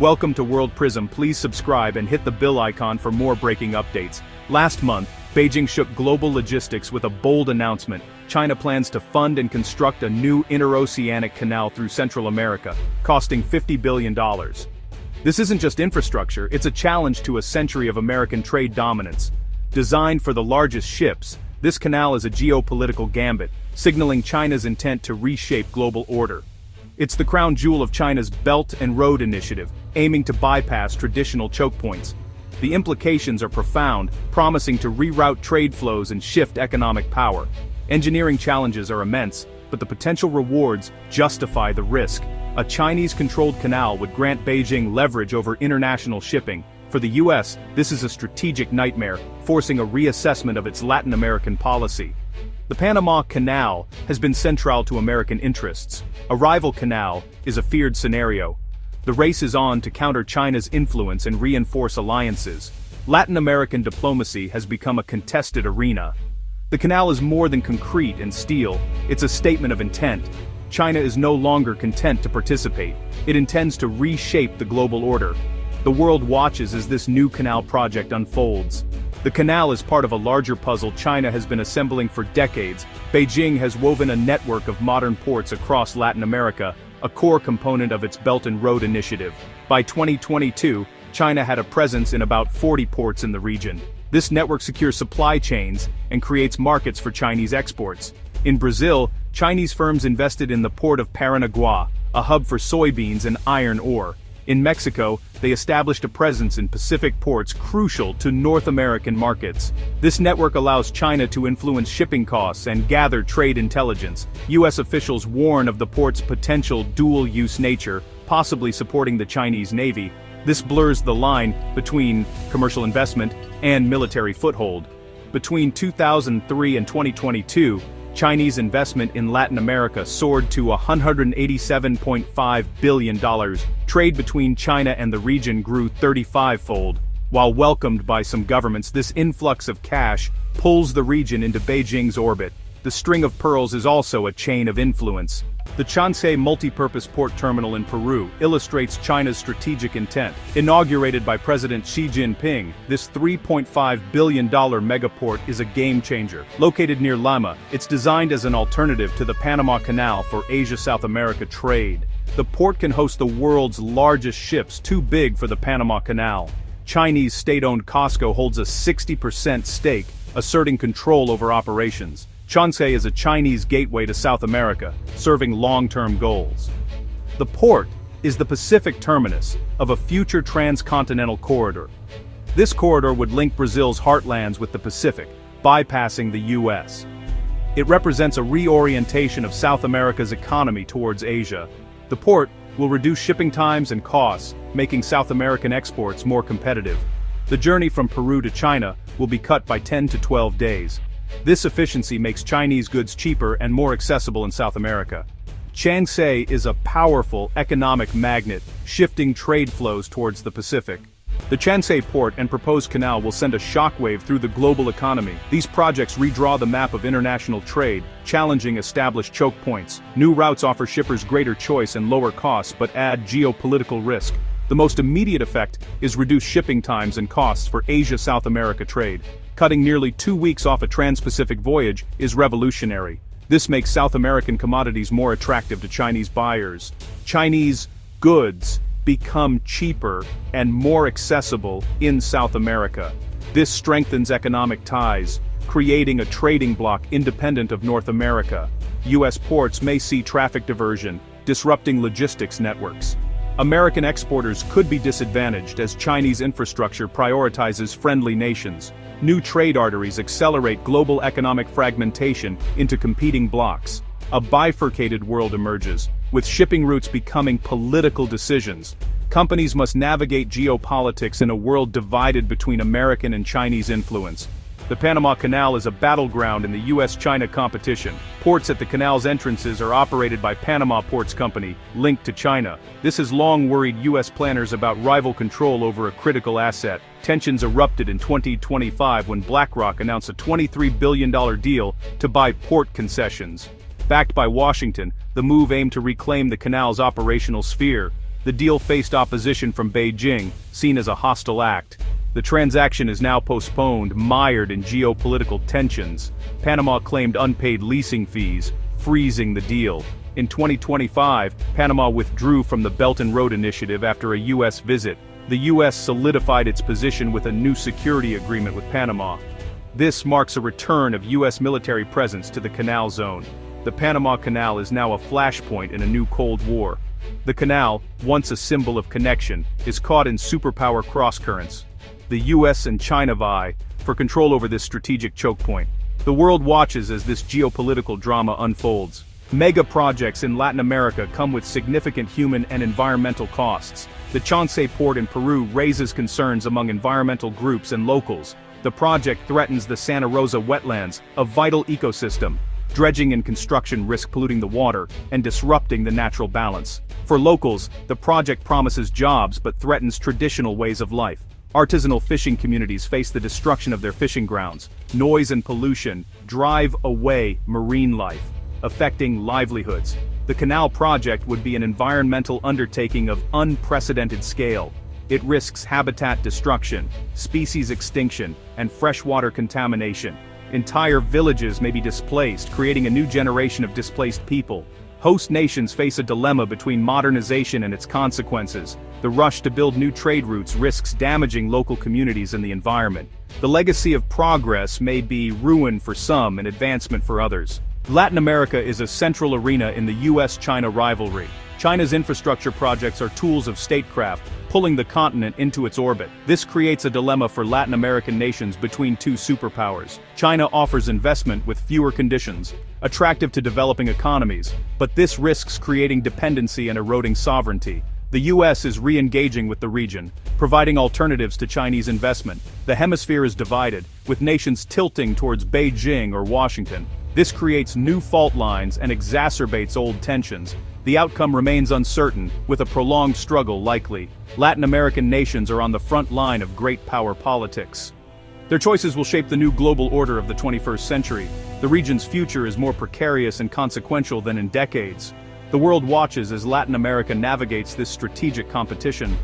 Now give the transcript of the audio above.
Welcome to World Prism. Please subscribe and hit the bell icon for more breaking updates. Last month, Beijing shook global logistics with a bold announcement. China plans to fund and construct a new interoceanic canal through Central America, costing $50 billion. This isn't just infrastructure, it's a challenge to a century of American trade dominance. Designed for the largest ships, this canal is a geopolitical gambit, signaling China's intent to reshape global order. It's the crown jewel of China's Belt and Road Initiative, aiming to bypass traditional choke points. The implications are profound, promising to reroute trade flows and shift economic power. Engineering challenges are immense, but the potential rewards justify the risk. A Chinese-controlled canal would grant Beijing leverage over international shipping. For the US, this is a strategic nightmare, forcing a reassessment of its Latin American policy. The Panama Canal has been central to American interests. A rival canal is a feared scenario. The race is on to counter China's influence and reinforce alliances. Latin American diplomacy has become a contested arena. The canal is more than concrete and steel, it's a statement of intent. China is no longer content to participate. It intends to reshape the global order. The world watches as this new canal project unfolds. The canal is part of a larger puzzle China has been assembling for decades. Beijing has woven a network of modern ports across Latin America, a core component of its Belt and Road Initiative. By 2022, China had a presence in about 40 ports in the region. This network secures supply chains and creates markets for Chinese exports. In Brazil, Chinese firms invested in the port of Paranaguá, a hub for soybeans and iron ore. In Mexico, they established a presence in Pacific ports crucial to North American markets. This network allows China to influence shipping costs and gather trade intelligence. US officials warn of the port's potential dual-use nature, possibly supporting the Chinese Navy. This blurs the line between commercial investment and military foothold. Between 2003 and 2022, Chinese investment in Latin America soared to $187.5 billion. Trade between China and the region grew 35-fold. While welcomed by some governments, this influx of cash pulls the region into Beijing's orbit. The string of pearls is also a chain of influence. The Chancay multipurpose port terminal in Peru illustrates China's strategic intent. Inaugurated by President Xi Jinping, this $3.5 billion megaport is a game-changer. Located near Lima, it's designed as an alternative to the Panama Canal for Asia-South America trade. The port can host the world's largest ships too big for the Panama Canal. Chinese state-owned COSCO holds a 60% stake, asserting control over operations. Chancay is a Chinese gateway to South America, serving long-term goals. The port is the Pacific terminus of a future transcontinental corridor. This corridor would link Brazil's heartlands with the Pacific, bypassing the US. It represents a reorientation of South America's economy towards Asia. The port will reduce shipping times and costs, making South American exports more competitive. The journey from Peru to China will be cut by 10 to 12 days. This efficiency makes Chinese goods cheaper and more accessible in South America. Chancay is a powerful economic magnet, shifting trade flows towards the Pacific. The Chancay port and proposed canal will send a shockwave through the global economy. These projects redraw the map of international trade, challenging established choke points. New routes offer shippers greater choice and lower costs, but add geopolitical risk. The most immediate effect is reduced shipping times and costs for Asia-South America trade. Cutting nearly 2 weeks off a trans-Pacific voyage is revolutionary. This makes South American commodities more attractive to Chinese buyers. Chinese goods become cheaper and more accessible in South America. This strengthens economic ties, creating a trading bloc independent of North America. US ports may see traffic diversion, disrupting logistics networks. American exporters could be disadvantaged as Chinese infrastructure prioritizes friendly nations. New trade arteries accelerate global economic fragmentation into competing blocs. A bifurcated world emerges, with shipping routes becoming political decisions. Companies must navigate geopolitics in a world divided between American and Chinese influence. The Panama Canal is a battleground in the US-China competition. Ports at the canal's entrances are operated by Panama Ports Company, linked to China. This has long worried US planners about rival control over a critical asset. Tensions erupted in 2025 when BlackRock announced a $23 billion deal to buy port concessions. Backed by Washington, the move aimed to reclaim the canal's operational sphere. The deal faced opposition from Beijing, seen as a hostile act. The transaction is now postponed, mired in geopolitical tensions. Panama claimed unpaid leasing fees, freezing the deal. In 2025, Panama withdrew from the Belt and Road Initiative after a U.S. visit. The U.S. solidified its position with a new security agreement with Panama. This marks a return of U.S. military presence to the Canal Zone. The Panama Canal is now a flashpoint in a new Cold War. The canal, once a symbol of connection, is caught in superpower crosscurrents. The US and China vie for control over this strategic chokepoint. The world watches as this geopolitical drama unfolds. Mega projects in Latin America come with significant human and environmental costs. The Chance port in Peru raises concerns among environmental groups and locals. The project threatens the Santa Rosa wetlands, a vital ecosystem. Dredging and construction risk polluting the water and disrupting the natural balance. For locals, the project promises jobs but threatens traditional ways of life. Artisanal fishing communities face the destruction of their fishing grounds. Noise and pollution drive away marine life, affecting livelihoods. The canal project would be an environmental undertaking of unprecedented scale. It risks habitat destruction, species extinction, and freshwater contamination. Entire villages may be displaced, creating a new generation of displaced people. Host nations face a dilemma between modernization and its consequences. The rush to build new trade routes risks damaging local communities and the environment. The legacy of progress may be ruin for some and advancement for others. Latin America is a central arena in the US-China rivalry. China's infrastructure projects are tools of statecraft, pulling the continent into its orbit. This creates a dilemma for Latin American nations between two superpowers. China offers investment with fewer conditions, attractive to developing economies, but this risks creating dependency and eroding sovereignty. The US is re-engaging with the region, providing alternatives to Chinese investment. The hemisphere is divided, with nations tilting towards Beijing or Washington. This creates new fault lines and exacerbates old tensions. The outcome remains uncertain, with a prolonged struggle likely. Latin American nations are on the front line of great power politics. Their choices will shape the new global order of the 21st century. The region's future is more precarious and consequential than in decades. The world watches as Latin America navigates this strategic competition.